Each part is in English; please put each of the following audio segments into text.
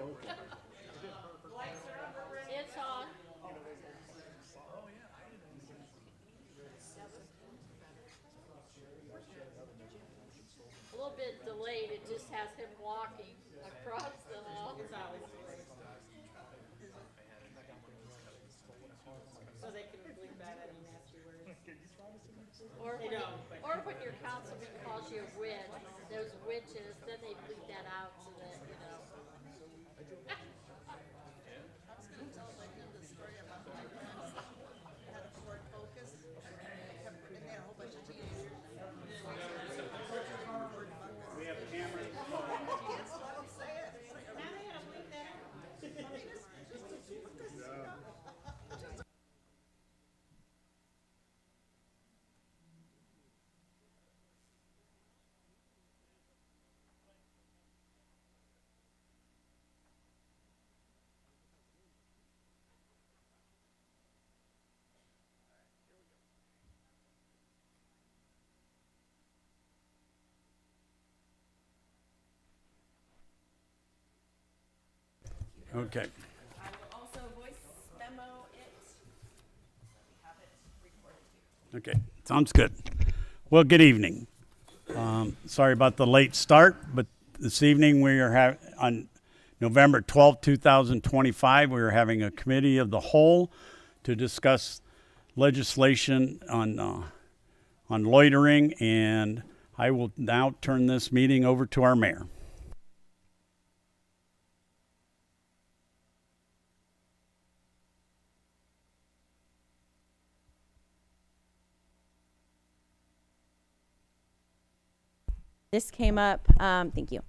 It's on. A little bit delayed. It just has him walking across the hall. It's always so they can bleep out any nasty words. Or They when, don't, but or when your councilman calls you a witch, those witches, then they bleep that out so that, you know. I was gonna tell Lincoln the story about my friends that had a Ford Focus and they had a whole bunch of teenagers. We have cameras. I don't say it. now they have to bleep that out. I mean, it's just a focus, you know? Okay. I will also voice memo it. We have it recorded here. Okay. Sounds good. Well, good evening. Sorry about the late start, but this evening we are on November 12th, 2025, we are having a committee of the whole to discuss legislation on loitering, and I will now turn this meeting over to our mayor. This came up, thank you,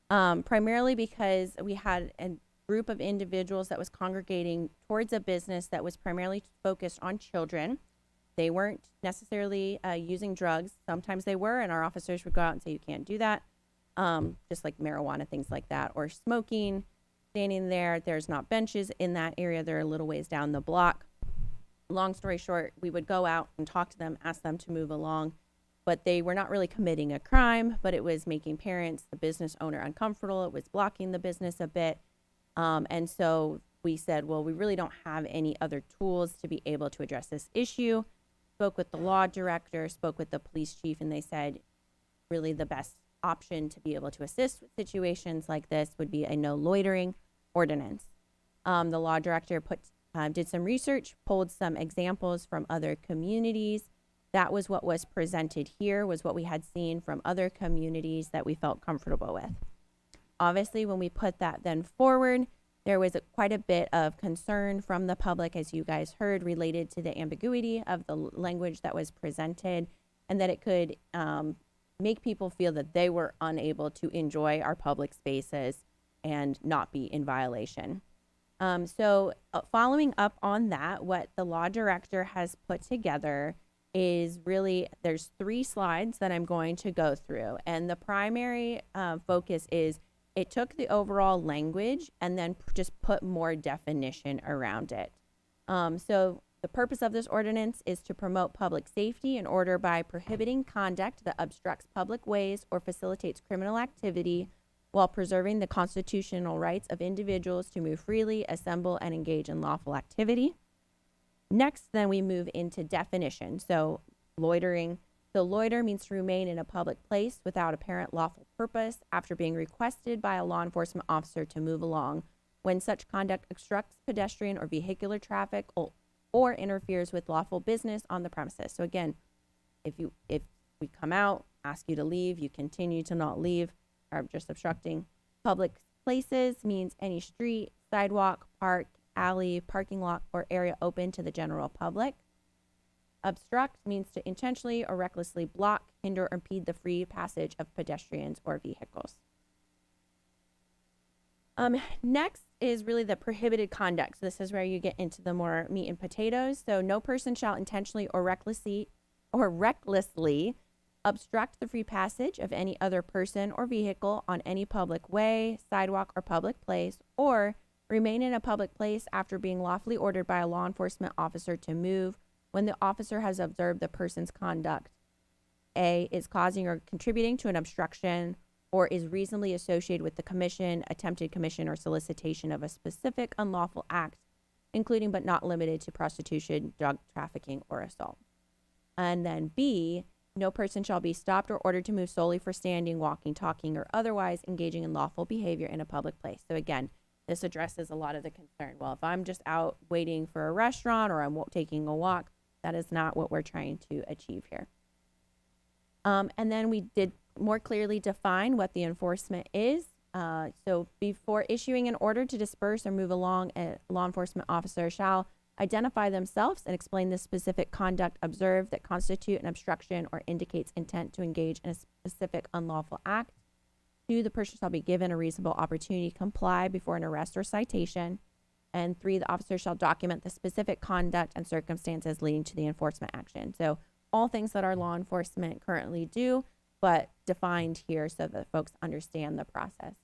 primarily because we had a group of individuals that was congregating towards a business that was primarily focused on children. They weren't necessarily using drugs. Sometimes they were, and our officers would go out and say, you can't do that, just like marijuana, things like that, or smoking, standing there. There's not benches in that area. They're a little ways down the block. Long story short, we would go out and talk to them, ask them to move along, but they were not really committing a crime, but it was making parents, the business owner, uncomfortable. It was blocking the business a bit. And so we said, well, we really don't have any other tools to be able to address this issue. Spoke with the law director, spoke with the police chief, and they said really the best option to be able to assist with situations like this would be a no loitering ordinance. The law director did some research, pulled some examples from other communities. That was what was presented here, was what we had seen from other communities that we felt comfortable with. Obviously, when we put that then forward, there was quite a bit of concern from the public, as you guys heard, related to the ambiguity of the language that was presented, and that it could make people feel that they were unable to enjoy our public spaces and not be in violation. Following up on that, what the law director has put together is really, there's 3 slides that I'm going to go through. And the primary focus is it took the overall language and then just put more definition around it. So the purpose of this ordinance is to promote public safety in order by prohibiting conduct that obstructs public ways or facilitates criminal activity while preserving the constitutional rights of individuals to move freely, assemble, and engage in lawful activity. Next, then we move into definition. So loitering. So loiter means to remain in a public place without apparent lawful purpose after being requested by a law enforcement officer to move along when such conduct obstructs pedestrian or vehicular traffic or interferes with lawful business on the premises. So again, if we come out, ask you to leave, you continue to not leave, or just obstructing. Public places means any street, sidewalk, park, alley, parking lot, or area open to the general public. Obstruct means to intentionally or recklessly block, hinder, or impede the free passage of pedestrians or vehicles. Next is really the prohibited conduct. So this is where you get into the more meat and potatoes. So no person shall intentionally or recklessly obstruct the free passage of any other person or vehicle on any public way, sidewalk, or public place, or remain in a public place after being lawfully ordered by a law enforcement officer to move when the officer has observed the person's conduct, A, is causing or contributing to an obstruction or is reasonably associated with the commission, attempted commission, or solicitation of a specific unlawful act, including but not limited to prostitution, drug trafficking, or assault. And then B, no person shall be stopped or ordered to move solely for standing, walking, talking, or otherwise engaging in lawful behavior in a public place. So again, this addresses a lot of the concern. Well, if I'm just out waiting for a restaurant or I'm taking a walk, that is not what we're trying to achieve here. And then we did more clearly define what the enforcement is. So before issuing an order to disperse or move along, a law enforcement officer shall identify themselves and explain the specific conduct observed that constitute an obstruction or indicates intent to engage in a specific unlawful act. 2, the person shall be given a reasonable opportunity to comply before an arrest or citation. And 3, the officer shall document the specific conduct and circumstances leading to the enforcement action. So all things that our law enforcement currently do, but defined here so that folks understand the process.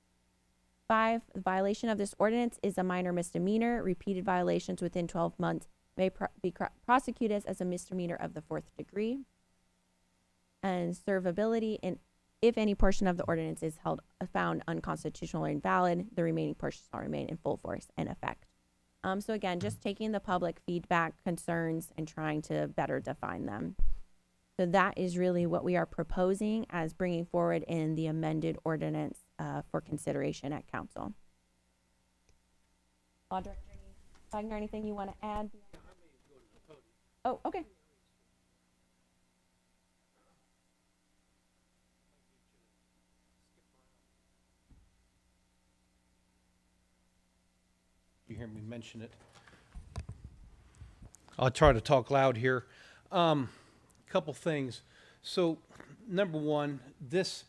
5, the violation of this ordinance is a minor misdemeanor. Repeated violations within 12 months may be prosecuted as a misdemeanor of the 4th degree. And servability, and if any portion of the ordinance is found unconstitutional or invalid, the remaining portions shall remain in full force and effect. So again, just taking the public feedback, concerns, and trying to better define them. So that is really what we are proposing as bringing forward in the amended ordinance for consideration at council. Law Director, Wagner, anything you want to add? Oh, okay. You hear me mention it. I'll try to talk loud here. Couple things. So, number one, this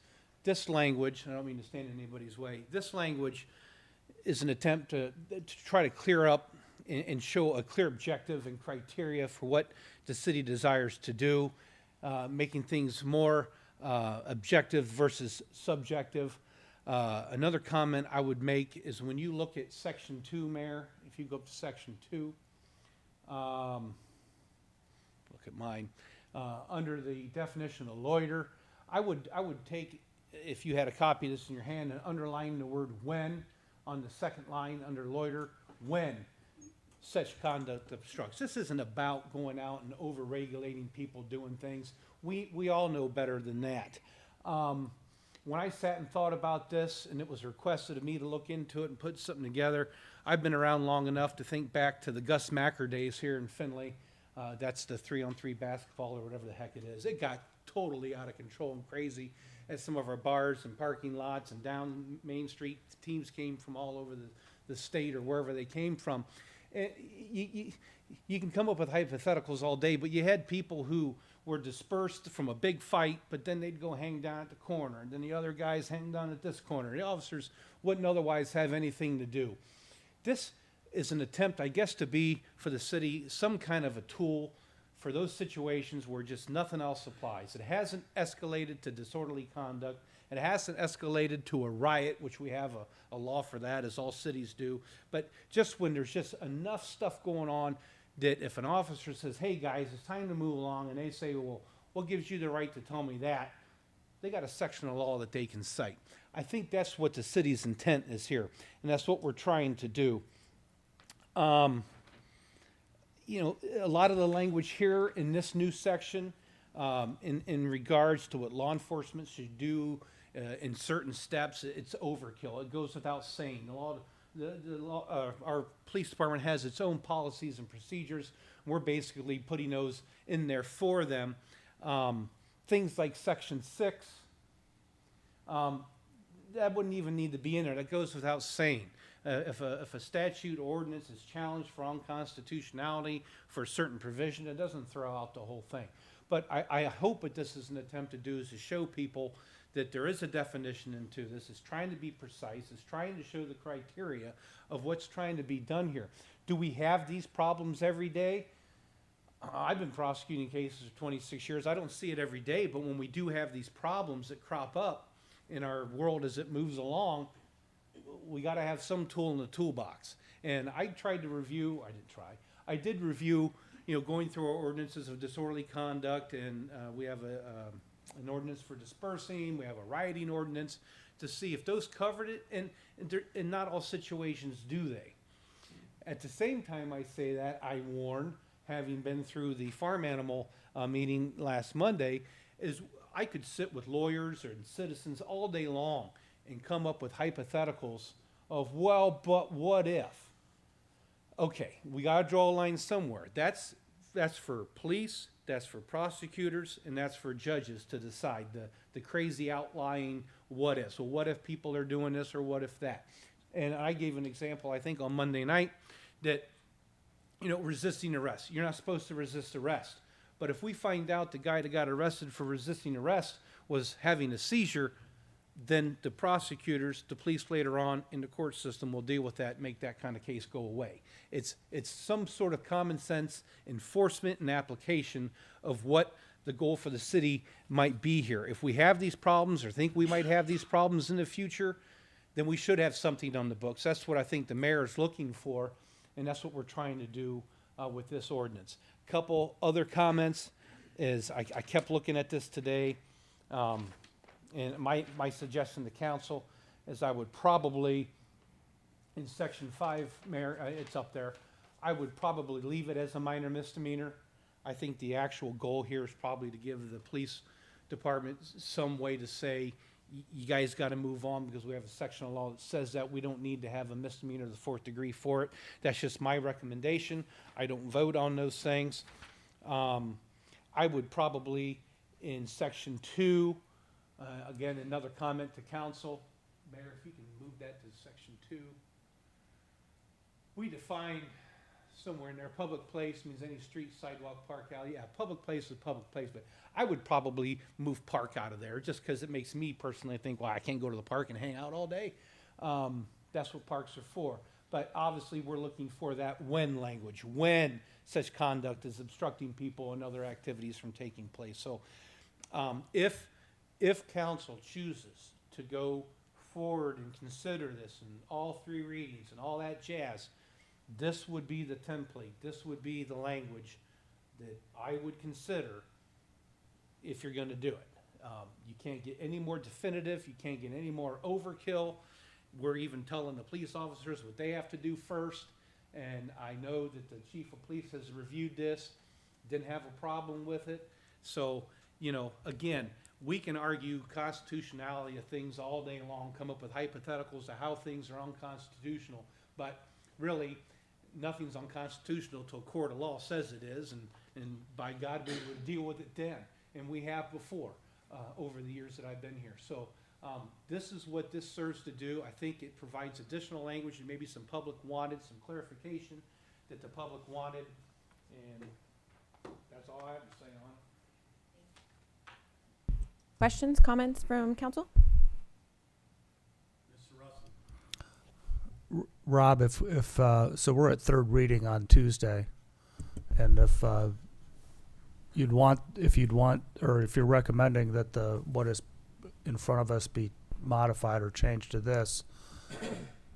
language, I don't mean to stand in anybody's way, this language is an attempt to try to clear up and show a clear objective and criteria for what the city desires to do, making things more objective versus subjective. Another comment I would make is when you look at Section 2, Mayor, if you go up to Section 2, look at mine, under the definition of loiter, I would take, if you had a copy of this in your hand, and underline the word when on the second line under loiter, when such conduct obstructs. This isn't about going out and over-regulating people doing things. We all know better than that. When I sat and thought about this, and it was requested of me to look into it and put something together, I've been around long enough to think back to the Gus Macker days here in Findlay. That's the 3-on-3 basketball or whatever the heck it is. It got totally out of control and crazy at some of our bars and parking lots and down Main Street. Teams came from all over the state or wherever they came from. You can come up with hypotheticals all day, but you had people who were dispersed from a big fight, but then they'd go hang down at the corner, and then the other guys hang down at this corner. The officers wouldn't otherwise have anything to do. This is an attempt, I guess, to be, for the city, some kind of a tool for those situations where just nothing else applies. It hasn't escalated to disorderly conduct. It hasn't escalated to a riot, which we have a law for that, as all cities do. But just when there's just enough stuff going on that if an officer says, hey, guys, it's time to move along, and they say, well, what gives you the right to tell me that? They got a section of law that they can cite. I think that's what the city's intent is here, and that's what we're trying to do. You know, a lot of the language here in this new section in regards to what law enforcement should do in certain steps, it's overkill. It goes without saying. Our police department has its own policies and procedures. We're basically putting those in there for them. Things like Section 6, that wouldn't even need to be in there. That goes without saying. If a statute or ordinance is challenged for unconstitutionality for a certain provision, it doesn't throw out the whole thing. But I hope what this is an attempt to do is to show people that there is a definition into this. It's trying to be precise. It's trying to show the criteria of what's trying to be done here. Do we have these problems every day? I've been prosecuting cases for 26 years. I don't see it every day, but when we do have these problems that crop up in our world as it moves along, we got to have some tool in the toolbox. And I tried to review, I did review, you know, going through our ordinances of disorderly conduct, and we have an ordinance for dispersing, we have a rioting ordinance, to see if those covered it, and not all situations do they. At the same time I say that, I warn, having been through the farm animal meeting last Monday, is I could sit with lawyers and citizens all day long and come up with hypotheticals of, well, but what if? Okay, we gotta draw a line somewhere. That's for police, that's for prosecutors, and that's for judges to decide, the crazy outlying what ifs. So what if people are doing this, or what if that? And I gave an example, I think on Monday night, that, resisting arrest. You're not supposed to resist arrest. But if we find out the guy that got arrested for resisting arrest was having a seizure, then the prosecutors, the police later on in the court system will deal with that and make that kind of case go away. It's some sort of common sense enforcement and application of what the goal for the city might be here. If we have these problems, or think we might have these problems in the future, then we should have something on the books. That's what I think the mayor is looking for, and that's what we're trying to do with this ordinance. Couple other comments is I kept looking at this today, and my suggestion to council is I would probably, in section 5, Mayor, it's up there, I would probably leave it as a minor misdemeanor. I think the actual goal here is probably to give the police department some way to say, you guys got to move on, because we have a section of law that says that we don't need to have a misdemeanor of the 4th degree for it. That's just my recommendation. I don't vote on those things. I would probably, in section 2, again, another comment to council. Mayor, if you can move that to section 2. We define somewhere in there, public place means any street, sidewalk, park, alley. Yeah, public place is public place, but I would probably move park out of there, just because it makes me personally think, well, I can't go to the park and hang out all day. That's what parks are for. But obviously, we're looking for that when language, when such conduct is obstructing people and other activities from taking place. So if council chooses to go forward and consider this in all 3 readings and all that jazz, this would be the template. This would be the language that I would consider if you're going to do it. You can't get any more definitive. You can't get any more overkill. We're even telling the police officers what they have to do first. And I know that the chief of police has reviewed this, didn't have a problem with it. So, again, we can argue constitutionality of things all day long, come up with hypotheticals of how things are unconstitutional. But really, nothing's unconstitutional till a court of law says it is, and by God, we would deal with it then. And we have before, over the years that I've been here. So this is what this serves to do. I think it provides additional language, and maybe some public wanted, some clarification that the public wanted, and that's all I have to say on it. Questions, comments from council? Rob, if so we're at 3rd reading on Tuesday, and if you're recommending that what is in front of us be modified or changed to this,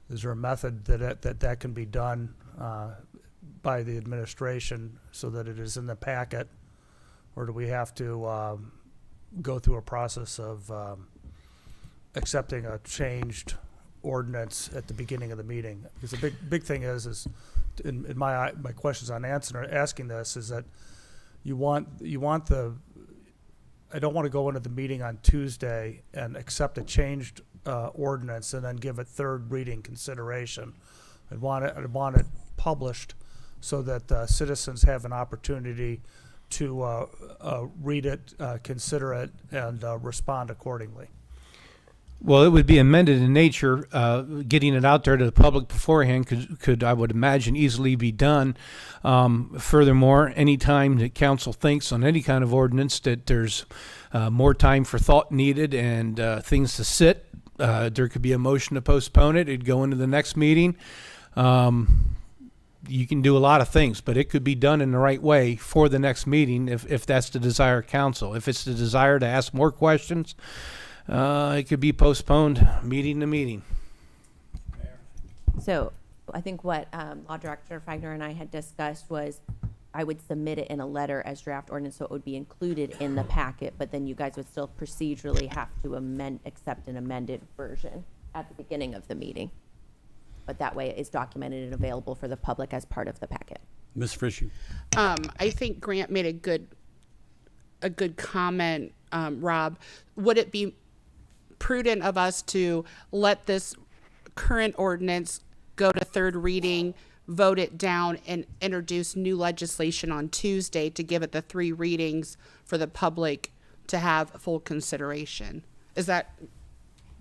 is there a method that can be done by the administration so that it is in the packet, or do we have to go through a process of accepting a changed ordinance at the beginning of the meeting? Because the big thing is in my questions on asking this is that you want the, I don't want to go into the meeting on Tuesday and accept a changed ordinance and then give it 3rd reading consideration. I want it published so that citizens have an opportunity to read it, consider it, and respond accordingly. Well, it would be amended in nature. Getting it out there to the public beforehand could I would imagine, easily be done. Furthermore, any time that council thinks on any kind of ordinance that there's more time for thought needed and things to sit, there could be a motion to postpone it. It'd go into the next meeting. You can do a lot of things, but it could be done in the right way for the next meeting if that's the desire of council. If it's the desire to ask more questions, it could be postponed meeting to meeting. So I think what Law Director Fagner and I had discussed was I would submit it in a letter as draft ordinance, so it would be included in the packet, but then you guys would still procedurally have to accept an amended version at the beginning of the meeting. But that way it is documented and available for the public as part of the packet. Ms. Fisher? I think Grant made a good comment, Rob. Would it be prudent of us to let this current ordinance go to third reading, vote it down, and introduce new legislation on Tuesday to give it the 3 readings for the public to have full consideration? Is that,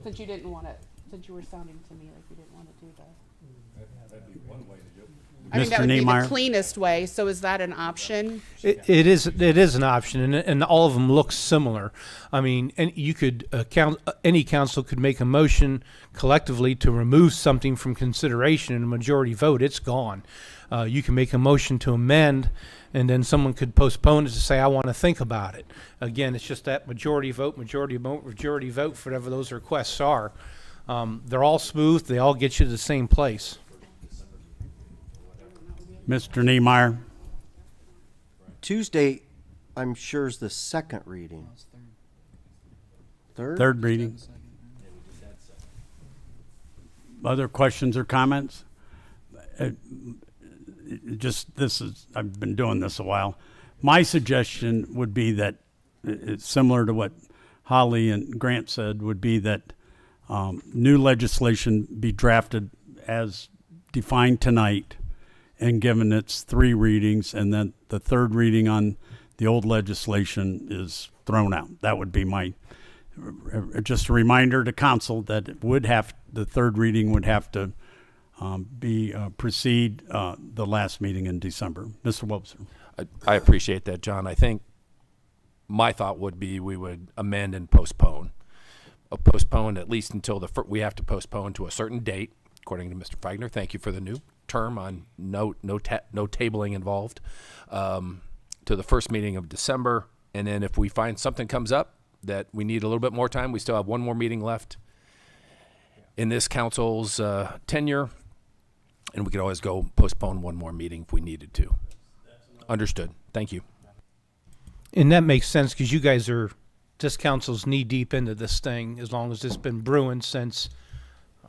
since you didn't want to, since you were sounding to me like you didn't want to do that? I mean, that Mr. would be the Niemeyer? cleanest way, so is that an option? It is an option, and all of them look similar. I mean, and you could any council could make a motion collectively to remove something from consideration, and a majority vote, it's gone. You can make a motion to amend, and then someone could postpone it to say, I want to think about it. Again, it's just that majority vote for whatever those requests are. They're all smooth. They all get you to the same place. Mr. Niemeyer? Tuesday, I'm sure, is the second reading. Third? Third reading. Other questions or comments? I've been doing this a while. My suggestion would be that, it's similar to what Holly and Grant said, would be that new legislation be drafted as defined tonight and given its 3 readings, and then the third reading on the old legislation is thrown out. That would be my, just a reminder to council that the third reading would have to precede the last meeting in December. Mr. Wobser? I appreciate that, John. I think my thought would be we would amend and postpone. Postpone at least until we have to postpone to a certain date, according to Mr. Feigner. Thank you for the new term on no tabling involved, to the first meeting of December. And then if we find something comes up that we need a little bit more time, we still have one more meeting left in this council's tenure, and we could always go postpone one more meeting if we needed to. Understood. Thank you. And that makes sense because you guys are, this council's knee deep into this thing as long as it's been brewing since,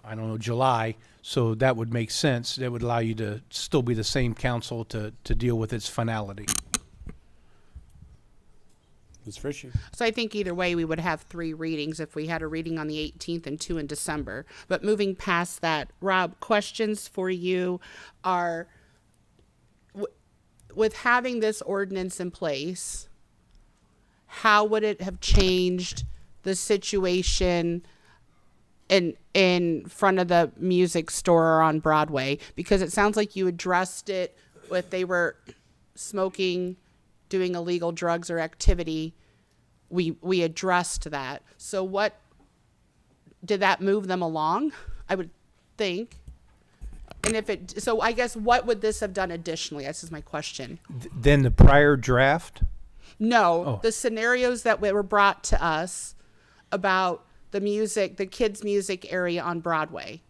I don't know, July. So that would make sense. That would allow you to still be the same council to deal with its finality. Ms. Fisher? So I think either way, we would have 3 readings if we had a reading on the 18th and 2 in December. But moving past that, Rob, questions for you are, with having this ordinance in place, how would it have changed the situation in front of the music store on Broadway? Because it sounds like you addressed it with they were smoking, doing illegal drugs or activity. We addressed that. So what did that move them along? I would think. And so I guess what would this have done additionally? This is my question. Then the prior draft? No, the scenarios that were brought to us about the kids' music area on Broadway.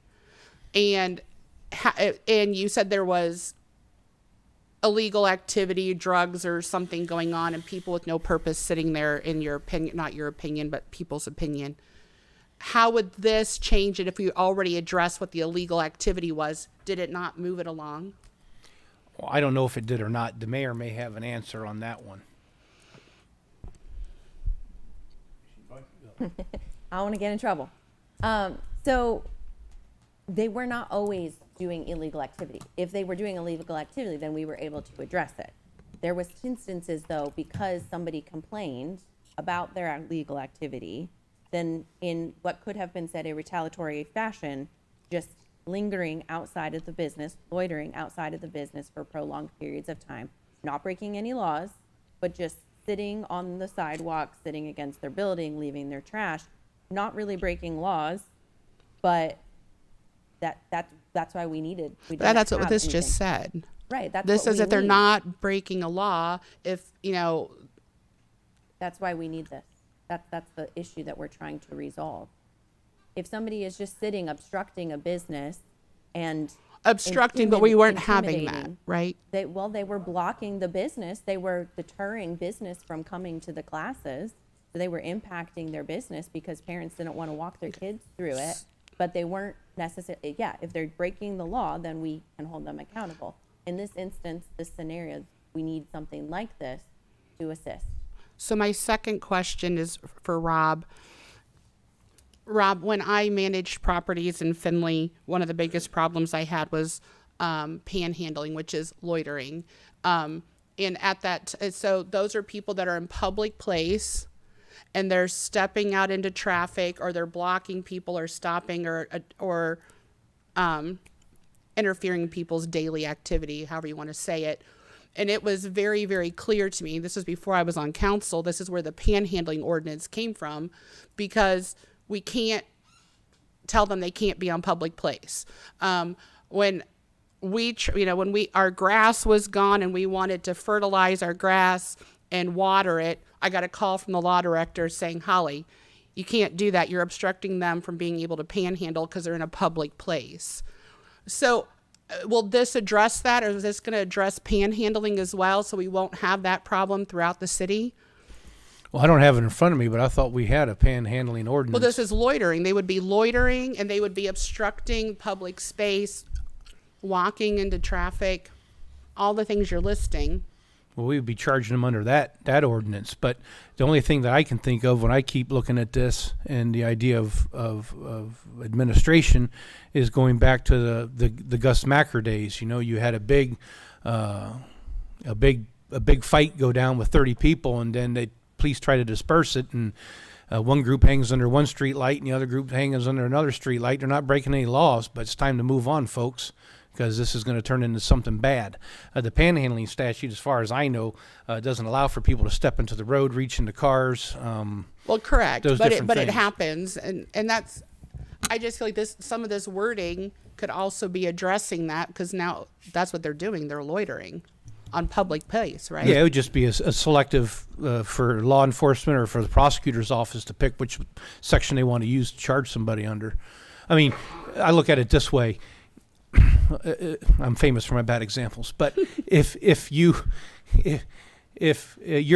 And you said there was illegal activity, drugs or something going on, and people with no purpose sitting there, in your opinion, not your opinion, but people's opinion. How would this change it if we already addressed what the illegal activity was? Did it not move it along? Well, I don't know if it did or not. The mayor may have an answer on that one. I don't want to get in trouble. So they were not always doing illegal activity. If they were doing illegal activity, then we were able to address it. There was instances, though, because somebody complained about their illegal activity, then in what could have been said a retaliatory fashion, just lingering outside of the business, loitering outside of the business for prolonged periods of time, not breaking any laws, but just sitting on the sidewalk, sitting against their building, leaving their trash, not really breaking laws, but that's why we needed. That's what this just said. Right. This says that they're not breaking a law if, That's why we need this. That's the issue that we're trying to resolve. If somebody is just sitting obstructing a business and obstructing, but we weren't having that, intimidating. right? They were blocking the business. They were deterring business from coming to the classes. So they were impacting their business because parents didn't want to walk their kids through it. But they weren't necessarily, yeah, if they're breaking the law, then we can hold them accountable. In this instance, this scenario, we need something like this to assist. So my second question is for Rob. Rob, when I managed properties in Findlay, one of the biggest problems I had was panhandling, which is loitering. And at that, so those are people that are in public place and they're stepping out into traffic, or they're blocking people, or stopping, or interfering in people's daily activity, however you want to say it. And it was very, very clear to me, this was before I was on council, this is where the panhandling ordinance came from, because we can't tell them they can't be on public place. When our grass was gone and we wanted to fertilize our grass and water it, I got a call from the law director saying, Holly, you can't do that. You're obstructing them from being able to panhandle because they're in a public place. So will this address that, or is this going to address panhandling as well, so we won't have that problem throughout the city? Well, I don't have it in front of me, but I thought we had a panhandling ordinance. Well, this is loitering. They would be loitering, and they would be obstructing public space, walking into traffic, all the things you're listing. Well, we would be charging them under that ordinance. But the only thing that I can think of when I keep looking at this and the idea of administration is going back to the Gus Macker days. You know, you had a big fight go down with 30 people, and then the police try to disperse it, and one group hangs under one street light and the other group hangs under another street light. They're not breaking any laws, but it's time to move on, folks, because this is going to turn into something bad. The panhandling statute, as far as I know, doesn't allow for people to step into the road, reach into cars. Well, correct, but it things. happens, and that's. I just feel like some of this wording could also be addressing that, because now that's what they're doing. They're loitering on public place, right? Yeah, it would just be a selective for law enforcement or for the prosecutor's office to pick which section they want to use to charge somebody under. I mean, I look at it this way. I'm famous for my bad examples, but if you're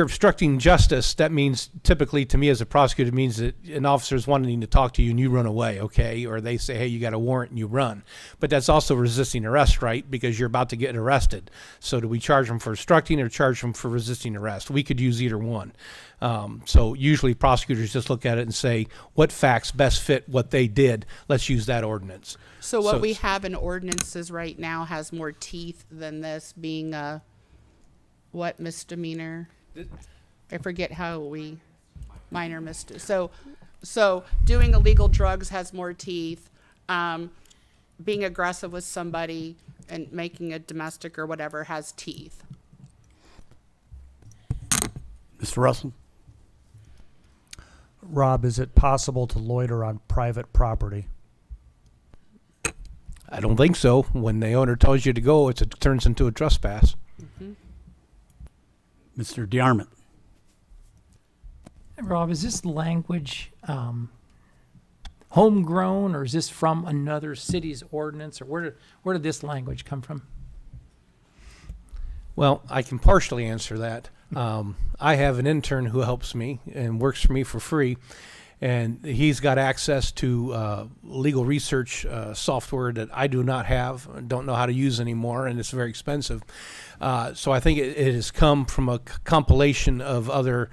obstructing justice, that means typically, to me as a prosecutor, it means that an officer is wanting to talk to you and you run away, okay? Or they say, hey, you got a warrant, and you run. But that's also resisting arrest, right? Because you're about to get arrested. So do we charge them for obstructing or charge them for resisting arrest? We could use either one. So usually prosecutors just look at it and say, what facts best fit what they did? Let's use that ordinance. So what we have in ordinances right now has more teeth than this being a what misdemeanor? I forget how minor misdemeanor. So doing illegal drugs has more teeth. Being aggressive with somebody and making a domestic or whatever has teeth. Mr. Russell? Rob, is it possible to loiter on private property? I don't think so. When the owner tells you to go, it turns into a trespass. Mm-hmm. Mr. DeArmond? Rob, is this language homegrown, or is this from another city's ordinance, or where did this language come from? Well, I can partially answer that. I have an intern who helps me and works for me for free, and he's got access to legal research software that I do not have, don't know how to use anymore, and it's very expensive. So I think it has come from a compilation of other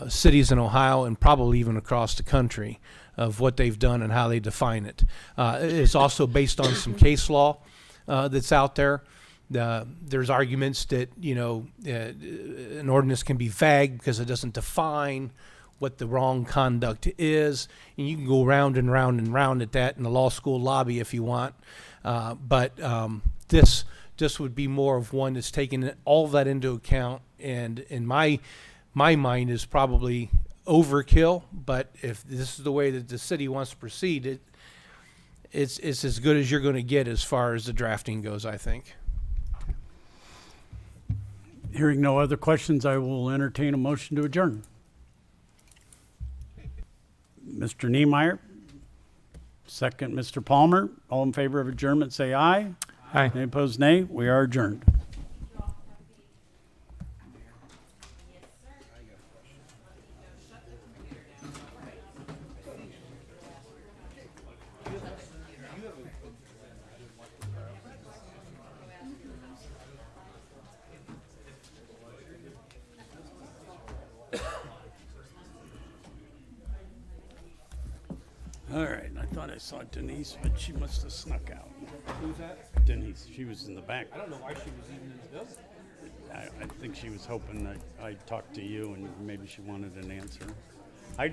cities in Ohio and probably even across the country of what they've done and how they define it. It's also based on some case law that's out there. There's arguments that, an ordinance can be vague because it doesn't define what the wrong conduct is, and you can go round and round and round at that in the law school lobby if you want. But this would be more of one that's taking all of that into account, and in my mind is probably overkill. But if this is the way that the city wants to proceed, it's as good as you're going to get as far as the drafting goes, I think. Hearing no other questions, I will entertain a motion to adjourn. Mr. Niemeyer, second, Mr. Palmer. All in favor of adjournment, say aye. Aye. Any opposed, nay. We are adjourned. All right, I thought I saw Denise, but she must have snuck out. Who's that? Denise, she was in the back. I don't know why she was even in the building. I think she was hoping that I'd talk to you and maybe she wanted an answer. I